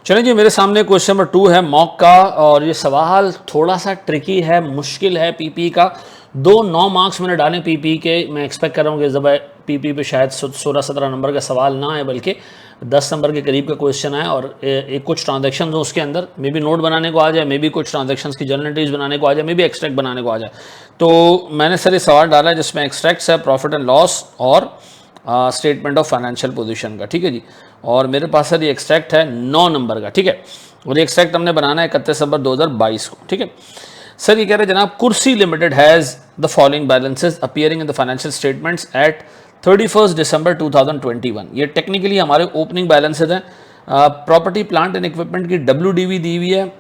चलिए जी, मेरे सामने क्वेश्चन नंबर 2 है मॉक का, और ये सवाल थोड़ा सा ट्रिकी है, मुश्किल है। पीपी का 9 मार्क्स मैंने डाले पीपी के। मैं एक्सपेक्ट कर रहा हूँ कि जब पीपी पे शायद 16-17 नंबर का सवाल ना आए, बल्कि 10 नंबर के करीब का क्वेश्चन आए, और एक कुछ ट्रांजेक्शन हो उसके अंदर, मे बी नोट बनाने को आ जाए, मे बी कुछ ट्रांजेक्शन की जर्नल एंट्रीज बनाने को आ जाए, मे बी एक्सट्रैक्ट बनाने को आ जाए। तो मैंने सर ये सवाल डाला है जिसमें एक्सट्रैक्ट्स है प्रॉफिट एंड लॉस और स्टेटमेंट ऑफ फाइनेंशियल पोजीशन का, ठीक है जी। और मेरे पास सर ये एक्सट्रैक्ट है 9 नंबर का, ठीक है। और ये एक्सट्रैक्ट हमने बनाना है 31 नवंबर 2022 को, ठीक है। सर ये कह रहे हैं जनाब, Kursi limited has the following balances appearing in the financial statements at 31 दिसंबर 2021। ये टेक्निकली हमारे ओपनिंग बैलेंसेज हैं। प्रॉपर्टी प्लांट एंड इक्विपमेंट की WDV दी हुई है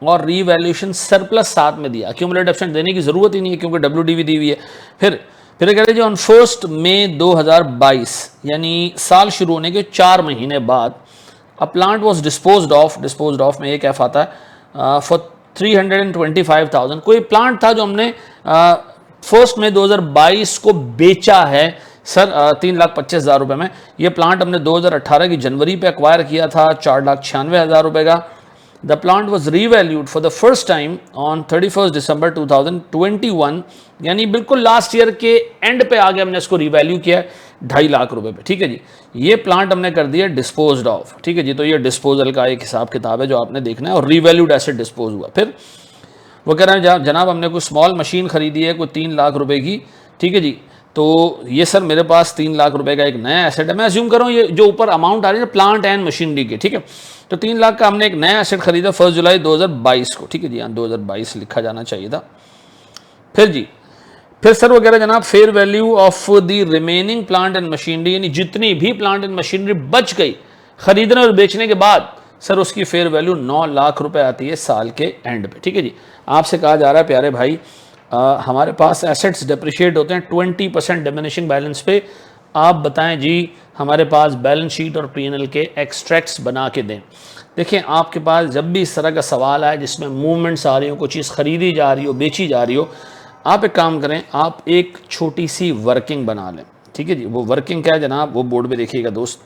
और रीवैल्यूएशन सरप्लस साथ में दिया। एक्यूमुलेटेड एब्सेंट देने की जरूरत ही नहीं है क्योंकि WDV दी हुई है। फिर कह रहे जी ऑन 1 मई 2022, यानी साल शुरू होने के 4 महीने बाद, a plant was disposed of में एक एफ आता है फॉर 325,000। कोई प्लांट था जो हमने 1 मई 2022 को बेचा है सर 3,25,000 रुपये में। ये प्लांट हमने 2018 की जनवरी पे एक्वायर किया था 4,96,000 रुपये का। The plant was revalued for the first time on 31st December 2021, यानी बिल्कुल लास्ट ईयर के एंड पे आगे हमने इसको रिवैल्यू किया 2.5 लाख रुपए पे, ठीक है जी। ये प्लांट हमने कर दिया डिस्पोज्ड ऑफ, ठीक है जी। तो ये डिस्पोजल का एक हिसाब किताब है जो आपने देखना है, और रिवैल्यूड एसेट डिस्पोज हुआ। फिर वो कह रहे हैं जनाब हमने कोई स्मॉल मशीन खरीदी है कोई 3 लाख रुपए की, ठीक है जी। तो ये सर मेरे पास 3 लाख रुपए का एक नया एसेट है। मैं अज्यूम कर रहा हूँ ये जो ऊपर अमाउंट आ रही है प्लांट एंड मशीनरी के, ठीक है। तो 3 लाख का हमने एक नया एसेट खरीदा 1 जुलाई 2022 को, ठीक है जी। यहाँ 2022 लिखा जाना चाहिए था। फिर सर वगैरह जनाब, fair value of the remaining plant and machinery, यानी जितनी भी प्लांट एंड मशीनरी बच गई खरीदने और बेचने के बाद, सर उसकी फेयर वैल्यू 9 लाख रुपए आती है साल के एंड पे, ठीक है जी। आपसे कहा जा रहा है प्यारे भाई, हमारे पास एसेट्स डिप्रिशिएट होते हैं 20% डिमिनिशिंग बैलेंस पे। आप बताएं जी, हमारे पास बैलेंस शीट और P&L के एक्सट्रैक्ट्स बना के दें। देखिए, आपके पास जब भी इस तरह का सवाल आए जिसमें मूवमेंट्स आ रही हो, कोई चीज़ खरीदी जा रही हो, बेची जा रही हो, आप एक काम करें, आप एक छोटी सी वर्किंग बना लें, ठीक है जी। वो वर्किंग क्या है जनाब, वो बोर्ड पे देखिएगा दोस्त।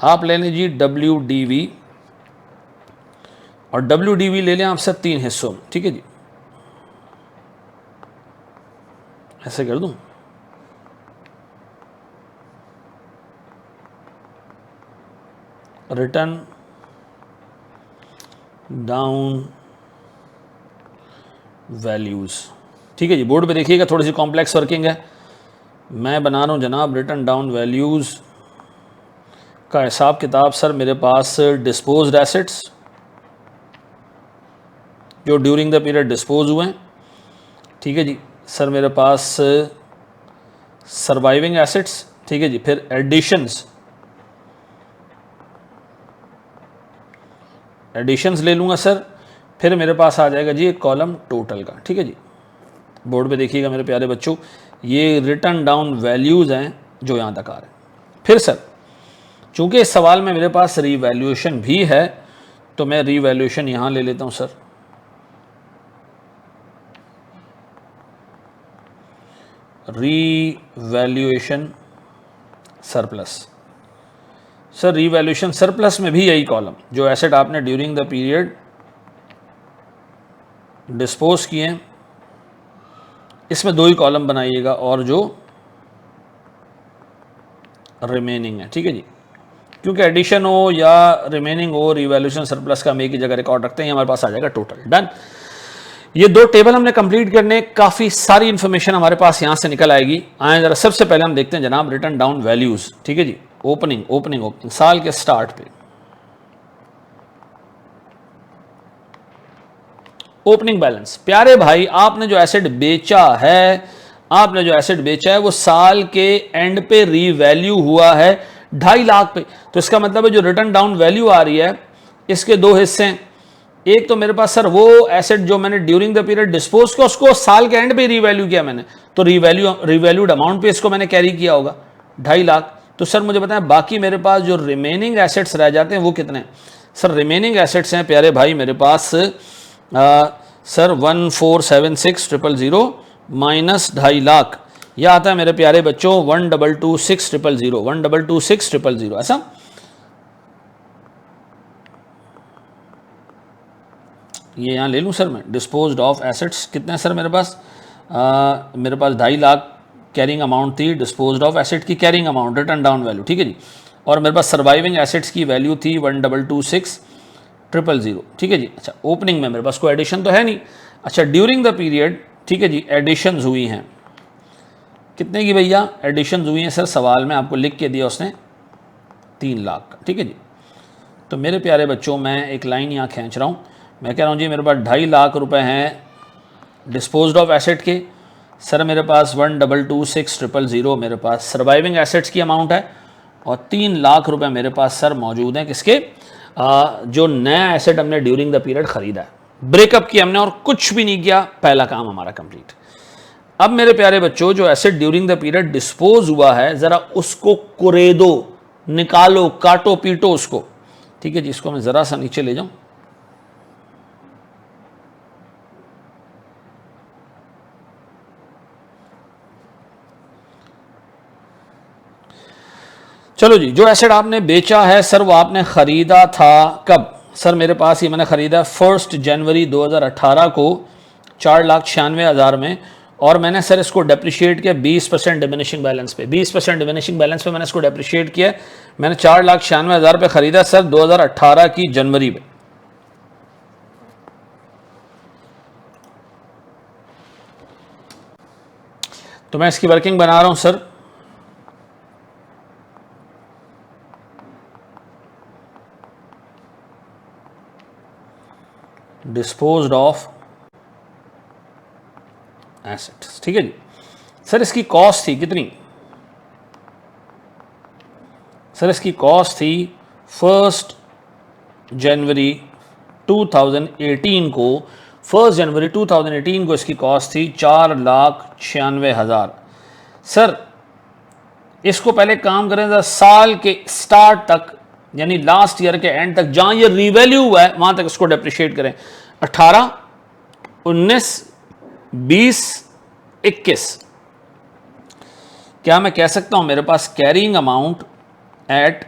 आप ले लें जी WDV, और WDV ले लें आप सब 3 हिस्सों में, ठीक है जी। ऐसे कर दूं, रिटर्न डाउन वैल्यूज़, ठीक है जी। बोर्ड पे देखिएगा, थोड़ी सी कॉम्प्लेक्स वर्किंग है। मैं बना रहा हूँ जनाब रिटर्न डाउन वैल्यूज़ का हिसाब किताब। सर मेरे पास डिस्पोज्ड एसेट्स जो ड्यूरिंग द पीरियड डिस्पोज हुए हैं, ठीक है जी। सर मेरे पास सर्वाइविंग एसेट्स, ठीक है जी। फिर एडिशंस ले लूँगा सर। फिर मेरे पास आ जाएगा जी एक कॉलम टोटल का, ठीक है जी। बोर्ड पे देखिएगा मेरे प्यारे बच्चों, ये रिटर्न डाउन वैल्यूज़ हैं जो यहाँ तक आ रहे हैं। फिर सर चूँकि इस सवाल में मेरे पास रीवैल्यूएशन भी है, तो मैं रीवैल्यूएशन यहाँ ले लेता हूँ sir. Revaluation surplus, sir revaluation surplus में भी यही कॉलम, जो एसेट आपने ड्यूरिंग द पीरियड डिस्पोज किए हैं, इसमें 2 ही कॉलम बनाइएगा, और जो रिमेनिंग है, ठीक है जी। क्योंकि एडिशन हो या रिमेनिंग हो, रीवैल्यूएशन सरप्लस का हम एक ही जगह रिकॉर्ड रखते हैं, हमारे पास आ जाएगा टोटल। डन। ये 2 टेबल हमने कंप्लीट करने, काफ़ी सारी इंफॉर्मेशन हमारे पास यहाँ से निकल आएगी। आए जरा, सबसे पहले हम देखते हैं जनाब रिटर्न डाउन वैल्यूज़, ठीक है जी। ओपनिंग साल के स्टार्ट पे ओपनिंग बैलेंस। प्यारे भाई, आपने जो एसेट बेचा है वो साल के एंड पे रीवैल्यू हुआ है 2.5 लाख पे। तो इसका मतलब है जो रिटर्न डाउन वैल्यू आ रही है, इसके 2 हिस्से हैं। एक तो मेरे पास सर वो एसेट जो मैंने ड्यूरिंग द पीरियड डिस्पोज किया, उसको साल के एंड पे रीवैल्यू किया मैंने, तो रिवैल्यूड अमाउंट पे इसको मैंने कैरी किया होगा 2.5 लाख। तो सर मुझे बताएं, बाकी मेरे पास जो रिमेनिंग एसेट्स रह जाते हैं वो कितने हैं? सर रिमेनिंग एसेट्स हैं प्यारे भाई मेरे पास सर 1,476,000 माइनस 2.5 लाख, यह आता है मेरे प्यारे बच्चों 1,226,000, 1,226,000, ऐसा ये यहाँ ले लूँ सर मैं, डिस्पोज्ड ऑफ एसेट्स कितने हैं सर मेरे पास, मेरे पास 2.5 लाख कैरिंग अमाउंट थी, डिस्पोज्ड ऑफ एसेट की carrying amount return down value, ठीक है जी। और मेरे पास सर्वाइविंग एसेट्स की वैल्यू थी 1,226,000, ठीक है जी। अच्छा ओपनिंग में मेरे पास कोई एडिशन तो है नहीं। अच्छा ड्यूरिंग द पीरियड, ठीक है जी, एडिशंस हुई हैं कितने की भैया, एडिशंस हुई हैं सर सवाल में आपको लिख के दिया उसने 3 लाख, ठीक है जी। तो मेरे प्यारे बच्चों मैं एक लाइन यहाँ खींच रहा हूँ, मैं कह रहा हूँ जी मेरे पास 2.5 लाख रुपए हैं डिस्पोज्ड ऑफ एसेट के, सर मेरे पास 1,226,000 मेरे पास सर्वाइविंग एसेट्स की अमाउंट है, और 3 लाख रुपए मेरे पास सर मौजूद हैं किसके, जो नया एसेट हमने ड्यूरिंग द पीरियड खरीदा है, ब्रेकअप किया हमने और कुछ भी नहीं किया, पहला काम हमारा कंप्लीट। अब मेरे प्यारे बच्चों जो asset during the period dispose हुआ है ज़रा उसको कुरेदो, निकालो, काटो पीटो उसको, ठीक है जी। इसको मैं ज़रा सा नीचे ले जाऊं, चलो जी। जो एसेट आपने बेचा है सर वो आपने ख़रीदा था कब, सर मेरे पास ये मैंने ख़रीदा 1 जनवरी 2018 को 4,96,000 में, और मैंने सर इसको डेप्रिशिएट किया 20% डिमिनिशिंग बैलेंस पे, 20% डिमिनिशिंग बैलेंस पे मैंने इसको डेप्रिशिएट किया। मैंने 4,96,000 पे ख़रीदा सर 2018 की जनवरी में। तो मैं इसकी वर्किंग बना रहा हूं सर, डिस्पोज्ड ऑफ एसेट्स, ठीक है जी। सर इसकी कॉस्ट थी कितनी, सर इसकी कॉस्ट थी 1 जनवरी 2018 को, 1 जनवरी 2018 को इसकी कॉस्ट थी 4,96,000। सर इसको पहले काम करें जरा साल के स्टार्ट तक, यानी लास्ट ईयर के एंड तक जहां ये रीवैल्यू हुआ है वहां तक इसको डेप्रिशिएट करें। 18, 19, 20, 21। क्या मैं कह सकता हूं मेरे पास कैरिंग अमाउंट एट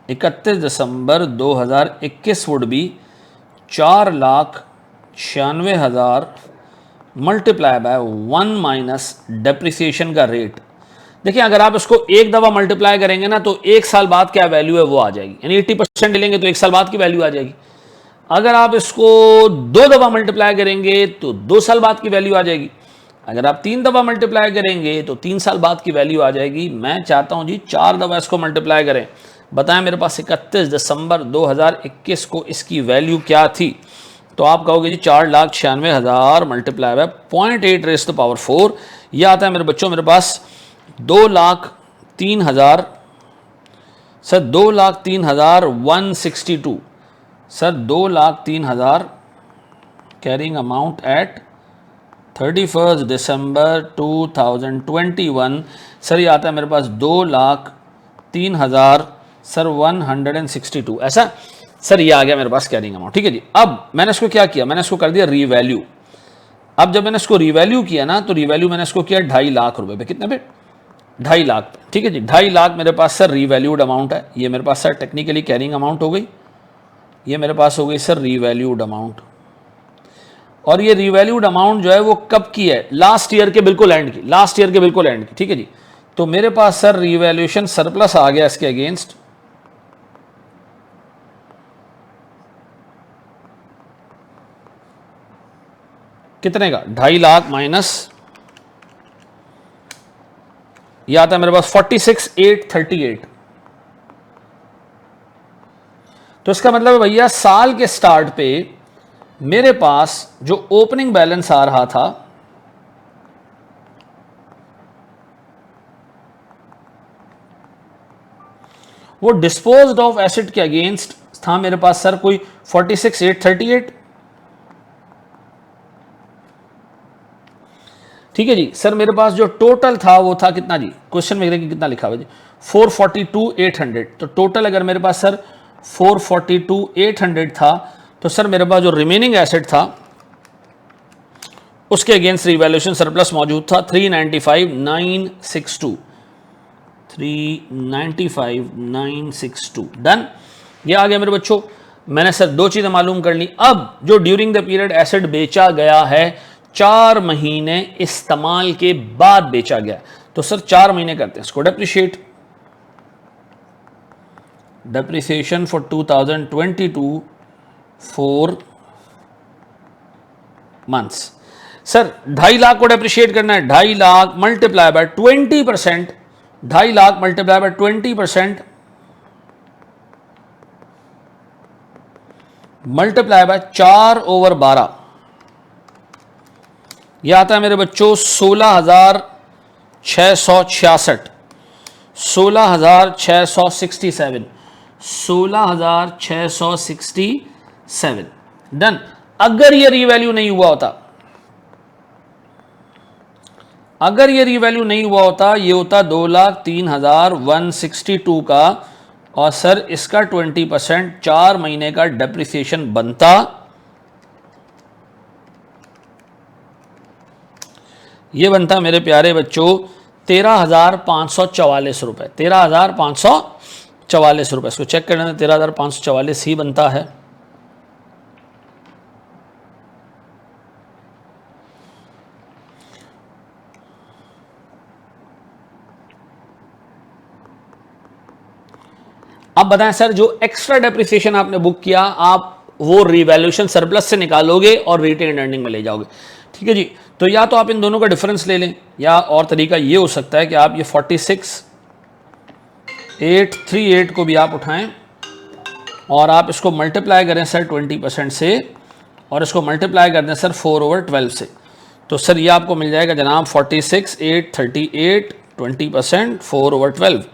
31 दिसंबर 2021 would be 4,96,000 multiply by 1 minus depreciation का रेट। देखिए अगर आप इसको एक दफ़ा मल्टीप्लाई करेंगे ना तो एक साल बाद क्या वैल्यू है वो आ जाएगी, यानी 80% लेंगे तो एक साल बाद की वैल्यू आ जाएगी। अगर आप इसको 2 दफ़ा मल्टीप्लाई करेंगे तो 2 साल बाद की वैल्यू आ जाएगी। अगर आप 3 दफ़ा मल्टीप्लाई करेंगे तो 3 साल बाद की वैल्यू आ जाएगी। मैं चाहता हूं जी 4 दफ़ा इसको मल्टीप्लाई करें। बताएं मेरे पास 31 दिसंबर 2021 को इसकी वैल्यू क्या थी, तो आप कहोगे जी 4,96,000 multiply by 0.8 raise to power 4, यह आता है मेरे बच्चों मेरे पास 2,03,000, sir 2,03,162, sir 2,03,000 carrying amount at 31 दिसंबर 2021। सर ये आता है मेरे पास 2,03,000 सर 162, ऐसा सर ये आ गया मेरे पास कैरिंग अमाउंट, ठीक है जी। अब मैंने इसको क्या किया, मैंने इसको कर दिया रीवैल्यू। अब जब मैंने इसको रीवैल्यू किया ना तो रीवैल्यू मैंने इसको किया 2.5 लाख रुपए पे, कितने पे, 2.5 लाख पे, ठीक है जी। 2.5 लाख मेरे पास सर रीवैल्यूड अमाउंट है, ये मेरे पास सर टेक्निकली कैरिंग अमाउंट हो गई, ये मेरे पास हो गई सर रीवैल्यूड अमाउंट। और ये रीवैल्यूड अमाउंट जो है वो कब की है, लास्ट ईयर के बिल्कुल एंड की, लास्ट ईयर के बिल्कुल एंड की, ठीक है जी। तो मेरे पास सर रीवैल्यूएशन सरप्लस आ गया इसके अगेंस्ट, कितने का, 2.5 लाख माइनस ये आता है मेरे पास 46,838। तो इसका मतलब है भैया साल के स्टार्ट पे मेरे पास जो ओपनिंग बैलेंस आ रहा था वो डिस्पोज्ड ऑफ एसेट के अगेंस्ट था मेरे पास सर कोई 46,838, ठीक है जी। सर मेरे पास जो टोटल था वो था कितना जी, क्वेश्चन में देखिए कितना लिखा हुआ जी 442,800। तो टोटल अगर मेरे पास सर 442,800 था तो सर मेरे पास जो रिमेनिंग एसेट था उसके अगेंस्ट रिवैल्यूएशन सरप्लस मौजूद था 395,962, 395,962 डन। ये आ गया मेरे बच्चों। मैंने सर दो चीज़ें मालूम कर ली। अब जो ड्यूरिंग द पीरियड एसेट बेचा गया है 4 महीने इस्तेमाल के बाद बेचा गया, तो सर 4 महीने करते हैं इसको depreciate. Depreciation for 2022 4 months. Sir 2.5 lakh को डेप्रिशिएट करना है, 2.5 lakh multiply by 20%, 2.5 lakh multiply by 20% multiply by 4/12, यह आता है मेरे बच्चों 16,666, 16,667, 16,667। डन। अगर ये रीवैल्यू नहीं हुआ होता, अगर ये रीवैल्यू नहीं हुआ होता, ये होता 2,03,162 का, और सर इसका 20% 4 महीने का डेप्रिसिएशन बनता, ये बनता मेरे प्यारे बच्चों 13,544 रुपए, 13,544 रुपए। इसको चेक करने में 13,544 ही बनता है। अब बताएं सर, जो एक्स्ट्रा डेप्रिसिएशन आपने बुक किया, आप वो रिवैल्यूएशन सरप्लस से निकालोगे और रिटेन अर्निंग में ले जाओगे। ठीक है जी। तो या तो आप इन दोनों का डिफरेंस ले लें, या और तरीका ये हो सकता है कि आप ये 46,838 को भी आप उठाएं और आप इसको मल्टीप्लाई करें सर 20% से, और इसको मल्टीप्लाई कर दें सर 4/12 से। तो सर ये आपको मिल जाएगा जनाब 46,838 20% 4/12।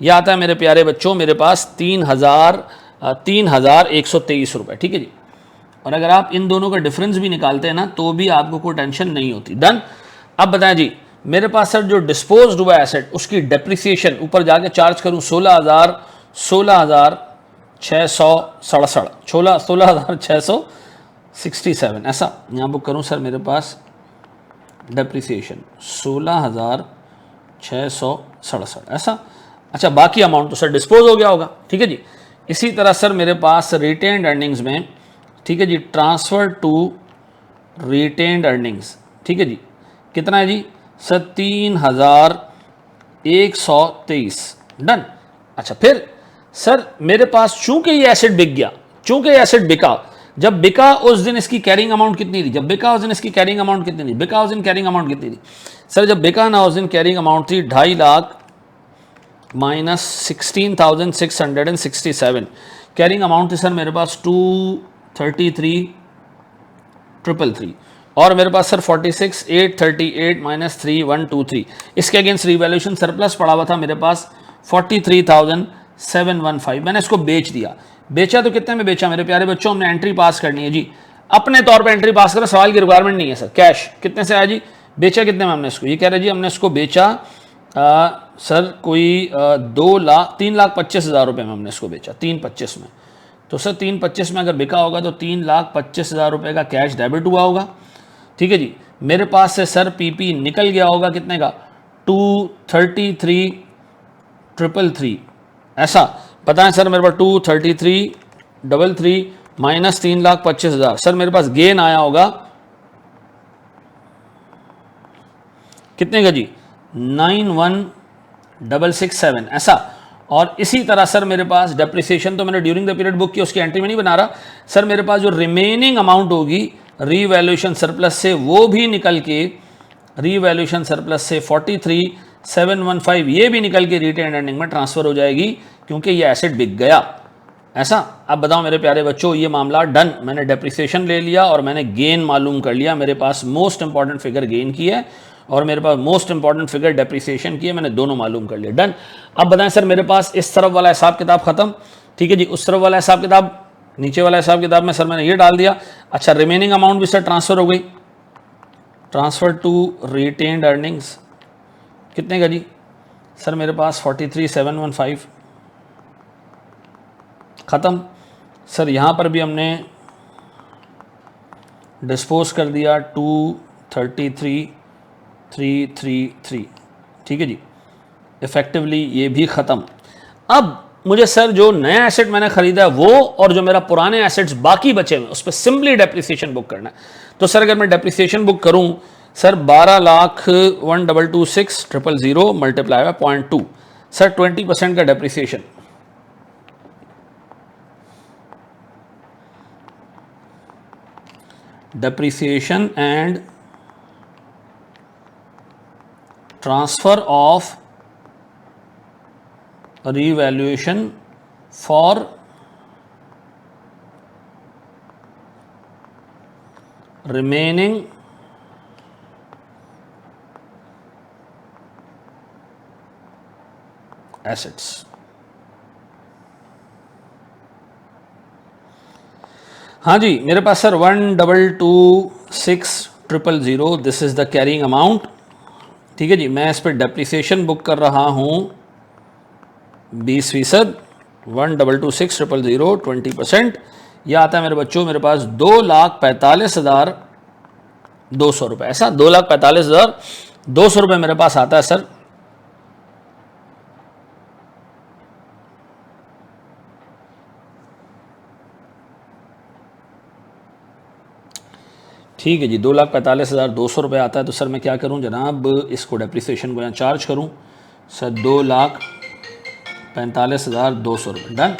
यह आता है मेरे प्यारे बच्चों मेरे पास 3,123 रुपए। ठीक है जी। और अगर आप इन दोनों का डिफरेंस भी निकालते हैं ना, तो भी आपको कोई टेंशन नहीं होती। डन। अब बताएं जी, मेरे पास सर जो डिस्पोज्ड हुआ एसेट, उसकी डेप्रिसिएशन ऊपर जाके चार्ज करूं 16,667, ऐसा यहाँ बुक करूं सर मेरे पास डेप्रिसिएशन 16,667, ऐसा। अच्छा, बाकी अमाउंट तो सर डिस्पोज हो गया होगा। ठीक है जी। इसी तरह सर मेरे पास रिटेन्ड अर्निंग्स में, ठीक है जी, ट्रांसफर टू रिटेन्ड अर्निंग्स, ठीक है जी, कितना है जी सर 3,123। डन। अच्छा, फिर सर मेरे पास चूंकि ये एसेट बिक गया, चूंकि ये एसेट बिका, जब बिका उस दिन इसकी कैरिंग अमाउंट कितनी थी, जब बिका उस दिन इसकी कैरिंग अमाउंट कितनी थी, बिका उस दिन कैरिंग अमाउंट कितनी थी सर, जब बिका ना उस दिन कैरिंग अमाउंट थी 2.5 लाख माइनस 16,667, कैरिंग अमाउंट थी सर मेरे पास 233,333, और मेरे पास सर 46,838 माइनस 3,123, इसके अगेंस्ट रिवैल्यूएशन सरप्लस पड़ा हुआ था मेरे पास 43,715। मैंने इसको बेच दिया। बेचा तो कितने में बेचा मेरे प्यारे बच्चों, हमने एंट्री पास करनी है जी, अपने तौर पे एंट्री पास करो, सवाल की रिक्वायरमेंट नहीं है सर। कैश कितने से आया जी, बेचा कितने में हमने इसको, ये कह रहे जी हमने इसको बेचा सर कोई 3,25,000 रुपये में हमने इसको बेचा, 3,25 में। तो सर 3,25 में अगर बिका होगा तो 3,25,000 रुपये का कैश डेबिट हुआ होगा। ठीक है जी। मेरे पास से सर पीपी निकल गया होगा कितने का, 233,333, ऐसा। पता है सर मेरे पास 233,333 माइनस 3,25,000, सर मेरे पास गेन आया होगा कितने का जी, 91,667, ऐसा। और इसी तरह सर मेरे पास डेप्रिसिएशन तो मैंने ड्यूरिंग द पीरियड बुक की, उसकी एंट्री में नहीं बना रहा सर। मेरे पास जो रिमेनिंग अमाउंट होगी रीवैल्यूएशन सरप्लस से, वो भी निकल के रीवैल्यूएशन सरप्लस से 43,715 ये भी निकल के रिटेन अर्निंग में ट्रांसफर हो जाएगी, क्योंकि ये एसेट बिक गया, ऐसा। अब बताओ मेरे प्यारे बच्चों, ये मामला डन। मैंने डेप्रिसिएशन ले लिया और मैंने गेन मालूम कर लिया। मेरे पास मोस्ट इंपॉर्टेंट फिगर गेन की है और मेरे पास मोस्ट इंपॉर्टेंट फिगर डेप्रिसिएशन की है, मैंने दोनों मालूम कर लिया। डन। अब बताएं सर, मेरे पास इस तरफ वाला हिसाब किताब खत्म। ठीक है जी। उस तरफ वाला हिसाब किताब, नीचे वाला हिसाब किताब में सर मैंने ये डाल दिया। अच्छा, रिमेनिंग अमाउंट भी सर ट्रांसफर हो गई, ट्रांसफर टू रिटेन्ड अर्निंग्स कितने का जी सर, मेरे पास 43,715 खत्म। सर यहाँ पर भी हमने डिस्पोज कर दिया 233,333, ठीक है जी। इफेक्टिवली ये भी ख़त्म। अब मुझे सर जो नया एसेट मैंने खरीदा है वो और जो मेरा पुराने एसेट्स बाकी बचे हुए उस पर सिंपली डेप्रिसिएशन बुक करना है। तो सर अगर मैं डेप्रिसिएशन बुक करूं सर 12,1226,000 मल्टीप्लाई बाय 0.2 सर 20% का depreciation. Depreciation and transfer of revaluation for remaining assets। हाँ जी मेरे पास sir 1,22,6,000 this is the carrying amount. ठीक है जी, मैं इस पर डेप्रिसिएशन बुक कर रहा हूं 20%, 1,22,6,000 20%। यह आता है मेरे बच्चों मेरे पास 2,45,200 रुपये। ऐसा 2,45,200 रुपये मेरे पास आता है सर। ठीक है जी, 2,45,200 रुपये आता है। तो सर मैं क्या करूं जनाब, इसको डेप्रिसिएशन को यहाँ चार्ज करूं सर 2,45,200 रुपये। डन।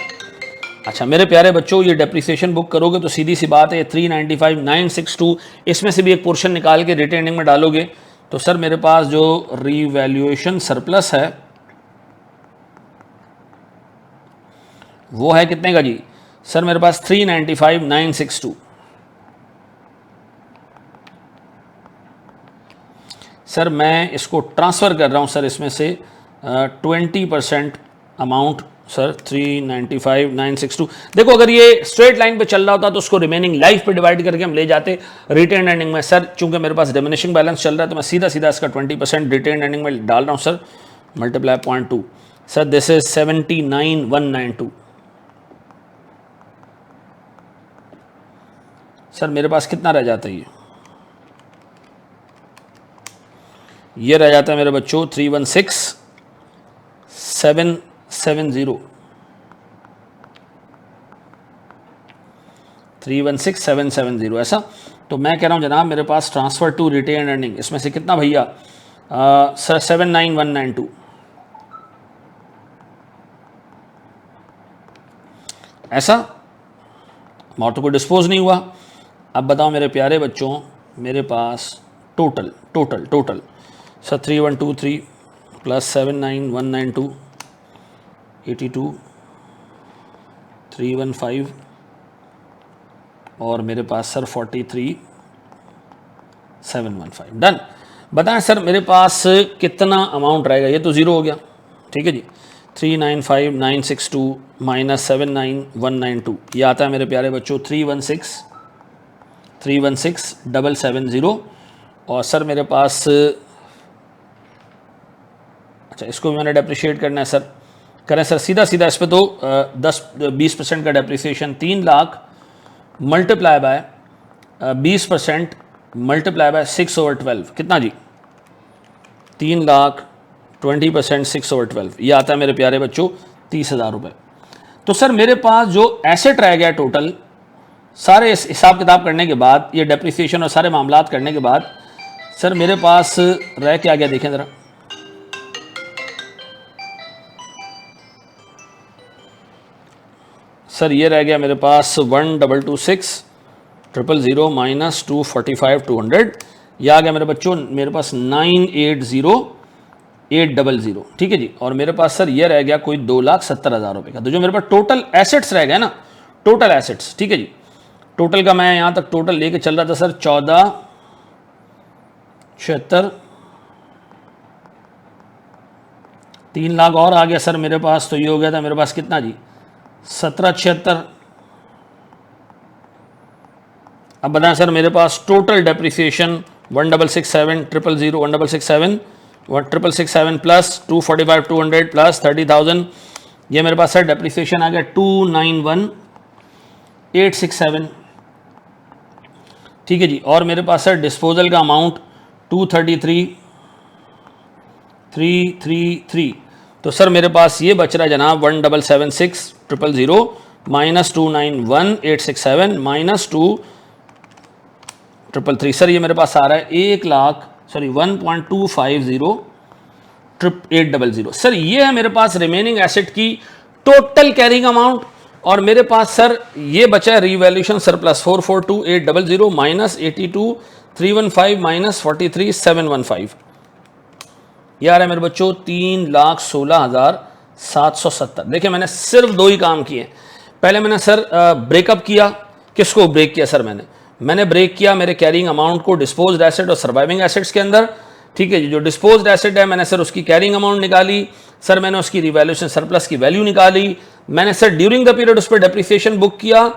अच्छा मेरे प्यारे बच्चों, ये डेप्रिसिएशन बुक करोगे तो सीधी सी बात है 395,962 इसमें से भी एक पोर्शन निकाल के रिटेनिंग में डालोगे तो सर मेरे पास जो रीवैल्यूएशन सरप्लस है वो है कितने का जी सर, मेरे पास 395,962। सर मैं इसको ट्रांसफ़र कर रहा हूँ सर इसमें से 20% अमाउंट सर 395,962। देखो अगर ये स्ट्रेट लाइन पे चल रहा होता तो उसको रिमेनिंग लाइफ पे डिवाइड करके हम ले जाते रिटेन एंडिंग में। सर चूंकि मेरे पास डिमिनिशिंग बैलेंस चल रहा है तो मैं सीधा सीधा इसका 20% रिटेन एंडिंग में डाल रहा हूँ sir, multiply 0.2 sir this is 79,192। Sir मेरे पास कितना रह जाता है, ये रह जाता है मेरे बच्चों 316,770 316,770 ऐसा। तो मैं कह रहा हूँ जनाब मेरे पास ट्रांसफ़र टू रिटेन अर्निंग इसमें से कितना भैया सर 79,192 ऐसा। अमाउंट को डिस्पोज नहीं हुआ। अब बताओ मेरे प्यारे बच्चों, मेरे पास टोटल सर 3,123 प्लस 79,192 82 315 और मेरे पास सर 43,715। डन। बताएं सर मेरे पास कितना अमाउंट रहेगा, ये तो ज़ीरो हो गया। ठीक है जी, 395,962 माइनस 79,192 ये आता है मेरे प्यारे बच्चों 316,770। और सर मेरे पास अच्छा इसको भी मैंने डेप्रिशिएट करना है सर, करें सर सीधा सीधा इस पर तो 10-20% का depreciation 3 lakh multiply by 20% multiply by 6/12 कितना जी 3,20,000 6/12 ये आता है मेरे प्यारे बच्चों 30,000 रुपये। तो सर मेरे पास जो एसेट रह गया टोटल सारे हिसाब किताब करने के बाद, ये डेप्रिसिएशन और सारे मामलात करने के बाद सर मेरे पास रह के आ गया, देखें ज़रा सर ये रह गया मेरे पास 1,226,000 माइनस 245,200 ये आ गया मेरे बच्चों मेरे पास 9,80,800। ठीक है जी। और मेरे पास सर ये रह गया कोई 2,70,000 रुपये का। तो जो मेरे पास टोटल एसेट्स रह गए ना, टोटल एसेट्स, ठीक है जी, टोटल का मैं यहाँ तक टोटल लेके चल रहा था सर 14,76 3 लाख और आ गया सर मेरे पास। तो ये हो गया था मेरे पास कितना जी 17,76। अब बताएं सर मेरे पास टोटल डेप्रिसिएशन 1,667,000 1,667 प्लस 245,200 प्लस 30,000 ये मेरे पास सर डेप्रिसिएशन आ गया 291,867। ठीक है जी। और मेरे पास सर डिस्पोजल का अमाउंट 233,333। तो सर मेरे पास ये बच रहा है जनाब 1776000 माइनस 291867 माइनस 2333। सर ये मेरे पास आ रहा है 1,0250,800। सर ये है मेरे पास रिमेनिंग एसेट की टोटल कैरिंग अमाउंट, और मेरे पास सर ये बचा है रीवैल्यूएशन सरप्लस 442,800 माइनस 82,315 माइनस 43,715। यार है मेरे बच्चों 3,16,770। देखिए मैंने सिर्फ दो ही काम किए। पहले मैंने सर ब्रेकअप किया। किसको ब्रेक किया सर? मैंने ब्रेक किया मेरे कैरिंग अमाउंट को डिस्पोज्ड एसेट और सर्वाइविंग एसेट्स के अंदर। ठीक है जी, जो डिस्पोज्ड एसेट है मैंने सर उसकी कैरिंग अमाउंट निकाली, सर मैंने उसकी रिवैल्यूएशन सरप्लस की वैल्यू निकाली, मैंने सर ड्यूरिंग द पीरियड उस पर डेप्रिसिएशन बुक किया,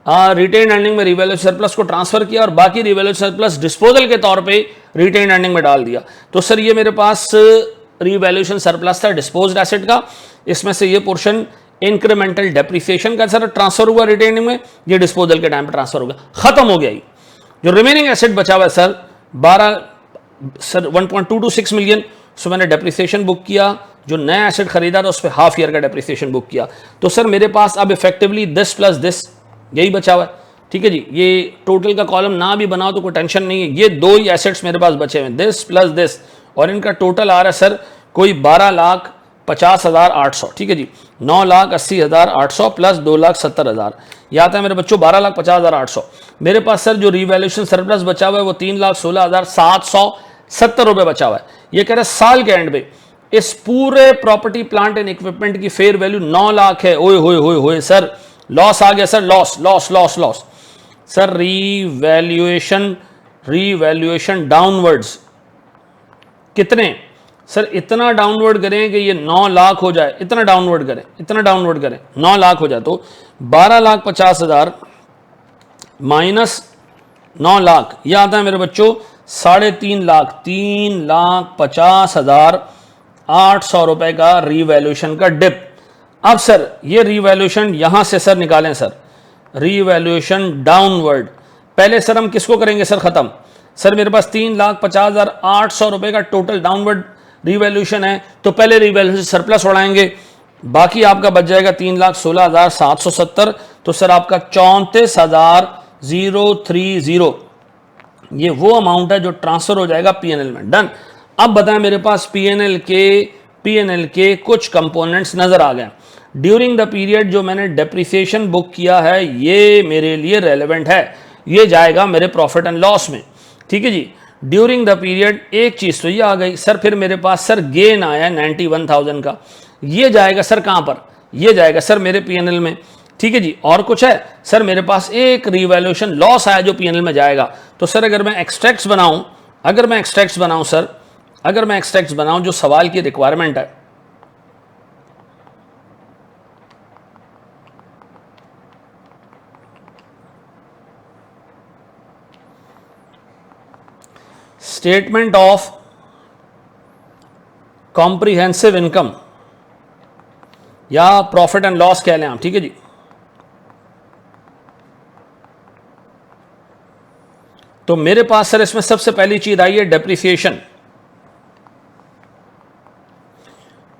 रिटेन अर्निंग में रिवैल्यूएशन सरप्लस को ट्रांसफर किया और बाकी रिवैल्यूएशन सरप्लस डिस्पोजल के तौर पे रिटेन अर्निंग में डाल दिया। तो सर ये मेरे पास रिवैल्यूएशन सरप्लस था डिस्पोज्ड एसेट का। इसमें से ये पोर्शन इंक्रीमेंटल डेप्रिसिएशन का सर ट्रांसफर हुआ रिटेन में, ये डिस्पोजल के टाइम पे ट्रांसफर हो गया, खत्म हो गया। ही जो रिमेनिंग एसेट बचा हुआ है सर 1.226 मिलियन, सो मैंने डेप्रिसिएशन बुक किया। जो नया एसेट खरीदा था उस पर हाफ ईयर का डेप्रिसिएशन बुक किया। तो सर मेरे पास अब इफेक्टिवली दिस प्लस दिस यही बचा हुआ है। ठीक है जी, ये टोटल का कॉलम ना भी बनाओ तो कोई टेंशन नहीं है, ये दो ही एसेट्स मेरे पास बचे हुए हैं, दिस प्लस दिस, और इनका टोटल आ रहा है सर कोई 12,50,800। ठीक है जी, 9,80,800 प्लस 2,70,000, यह आता है मेरे बच्चों 12,50,800। मेरे पास सर जो रिवैल्यूएशन सरप्लस बचा हुआ है वो 3,16,770 रुपये बचा हुआ है। ये कह रहे साल के एंड पे इस पूरे प्रॉपर्टी प्लांट एंड इक्विपमेंट की फेयर वैल्यू 9 लाख है। ओए होए होए होए सर, लॉस आ गया sir, loss loss loss loss. Sir revaluation downwards कितने? सर इतना डाउनवर्ड करें कि ये 9 लाख हो जाए, इतना डाउनवर्ड करें 9 लाख हो जाए तो 12,50,000 माइनस 9 लाख, यह आता है मेरे बच्चों 3.5 लाख, 3,50,800 रुपए का रिवैल्यूएशन का डिप। अब सर ये रिवैल्यूएशन यहां से सर निकालें सर, रिवैल्यूएशन डाउनवर्ड। पहले सर हम किसको करेंगे सर खत्म? सर मेरे पास 3,50,800 रुपए का टोटल डाउनवर्ड रिवैल्यूएशन है, तो पहले रिवैल्यूएशन सरप्लस उड़ाएंगे, बाकी आपका बच जाएगा 3,16,770। तो सर आपका 34,030, ये वो अमाउंट है जो ट्रांसफर हो जाएगा पीएनएल में। डन। अब बताएं मेरे पास पीएनएल के कुछ कंपोनेंट्स नजर आ गए। ड्यूरिंग द पीरियड जो मैंने डेप्रिसिएशन बुक किया है ये मेरे लिए रेलेवेंट है, ये जाएगा मेरे प्रॉफिट एंड लॉस में। ठीक है जी, ड्यूरिंग द पीरियड एक चीज तो ये आ गई सर। फिर मेरे पास सर गेन आया 91,000 का, ये जाएगा सर कहां पर? ये जाएगा सर मेरे पीएनएल में। ठीक है जी, और कुछ है सर? मेरे पास एक रिवैल्यूएशन लॉस आया जो पीएनएल में जाएगा। तो सर अगर मैं एक्सट्रैक्ट्स बनाऊं जो सवाल की रिक्वायरमेंट है, स्टेटमेंट ऑफ कॉम्प्रिहेंसिव इनकम या प्रॉफिट एंड लॉस कह लें आप। ठीक है जी, तो मेरे पास सर इसमें सबसे पहली चीज आई है डेप्रिसिएशन।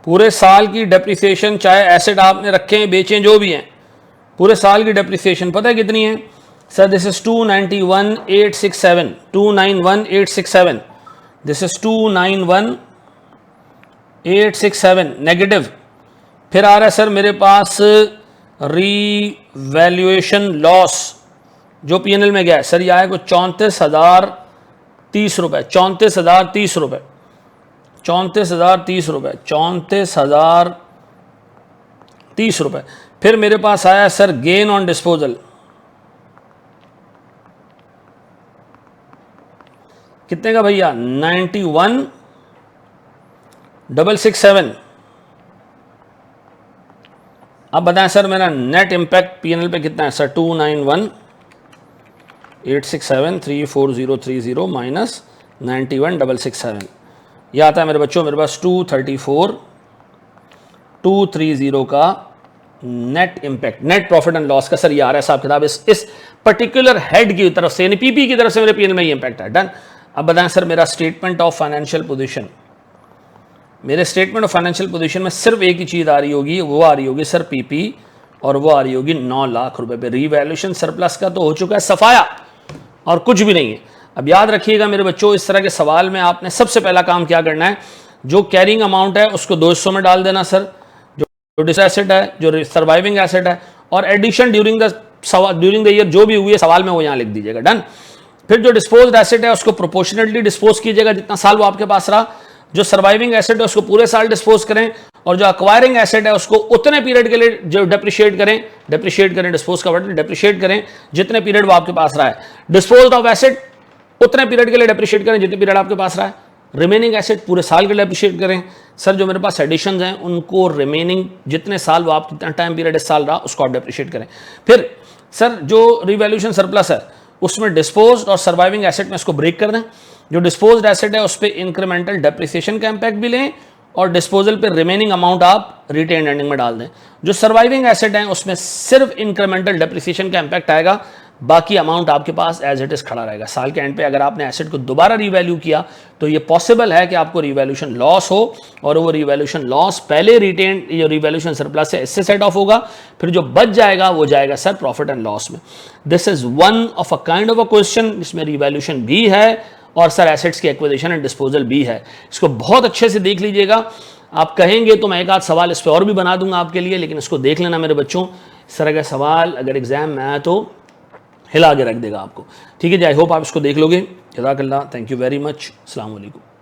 पूरे साल की डेप्रिसिएशन, चाहे एसेट आपने रखे हैं बेचें जो भी हैं, पूरे साल की डेप्रिसिएशन पता है कितनी है sir? This is 291,867 this is 291,867 negative. फिर आ रहा है सर मेरे पास रीवैल्यूएशन लॉस जो पीएनएल में गया है सर, यह आया कुछ 34,030 रुपए, 34,030 रुपए, 34,030 रुपए, 34,030 रुपए। फिर मेरे पास आया सर गेन ऑन डिस्पोजल, कितने का भैया? 91,667। अब बताएं सर मेरा नेट इंपैक्ट पीएनएल पे कितना है सर? 291,867,34030 माइनस 91,667, यह आता है मेरे बच्चों मेरे पास 234,230 का net impact, net profit and loss का सर ये आ रहा है साहब किताब इस पर्टिकुलर हेड की तरफ से, यानी पीपी की तरफ से मेरे पीएनएल में ये इंपैक्ट है। डन। अब बताएं सर मेरा स्टेटमेंट ऑफ फाइनेंशियल पोजीशन, मेरे स्टेटमेंट ऑफ फाइनेंशियल पोजीशन में सिर्फ एक ही चीज़ आ रही होगी, वो आ रही होगी सर पीपी, और वो आ रही होगी 9 लाख रुपए पे। रीवैल्यूएशन सरप्लस का तो हो चुका है सफाया और कुछ भी नहीं है। अब याद रखिएगा मेरे बच्चों, इस तरह के सवाल में आपने सबसे पहला काम क्या करना है, जो कैरिंग अमाउंट है उसको 2 हिस्सों में डाल देना सर, जो एसेट है, जो सर्वाइविंग एसेट है, और एडिशन ड्यूरिंग द ईयर जो भी हुई है सवाल में वो यहाँ लिख दीजिएगा। डन। फिर जो डिस्पोज्ड एसेट है उसको प्रोपोर्शनेटली डिस्पोज कीजिएगा जितना साल वो आपके पास रहा। जो सर्वाइविंग एसेट है उसको पूरे साल डिस्पोज करें, और जो एक्वायरिंग एसेट है उसको उतने पीरियड के लिए जो डिप्रिशिएट करें, डिस्पोज का वर्ड डिप्रिशिएट करें जितने पीरियड वो आपके पास रहा है। डिस्पोज ऑफ एसेट उतने पीरियड के लिए डिप्रिशिएट करें जितने पीरियड आपके पास रहा है। रिमेनिंग एसेट पूरे साल के लिए डिप्रिशिएट करें। सर जो मेरे पास एडिशंस हैं उनको रिमेनिंग जितने साल वो आप कितना टाइम पीरियड इस साल रहा उसको आप डिप्रिशिएट करें। फिर सर जो रिवैल्यूएशन सरप्लस है उसमें डिस्पोज्ड और सर्वाइविंग एसेट में इसको ब्रेक कर दें। जो डिस्पोज्ड एसेट है उस पर इंक्रीमेंटल डेप्रिसिएशन का इम्पैक्ट भी लें, और डिस्पोजल पे रिमेनिंग अमाउंट आप रिटेन अर्निंग में डाल दें। जो सर्वाइविंग एसेट है उसमें सिर्फ इंक्रीमेंटल डेप्रिसिएशन का इम्पैक्ट आएगा, बाकी अमाउंट आपके पास एज इट इज खड़ा रहेगा। साल के एंड पे अगर आपने एसेट को दोबारा रीवैल्यू किया तो ये पॉसिबल है कि आपको रिवैल्यूएशन लॉस हो, और वो रिवैल्यूएशन लॉस पहले रिटेन जो रिवैल्यूएशन सरप्लस है इससे सेट ऑफ होगा, फिर जो बच जाएगा वो जाएगा सर प्रॉफिट एंड लॉस में। This is one of a kind of a question जिसमें रिवैल्यूएशन भी है और सर एसेट्स की एक्विजिशन एंड डिस्पोजल भी है। इसको बहुत अच्छे से देख लीजिएगा। आप कहेंगे तो मैं एक आध सवाल इस पर और भी बना दूंगा आपके लिए, लेकिन इसको देख लेना मेरे बच्चों। इस तरह का सवाल अगर एग्जाम में आया तो हिला के रख देगा आपको। ठीक है जी, आई होप आप इसको देख लोगे। जज़ाकल्लाह, थैंक यू वेरी मच, अस्सलाम वालेकुम।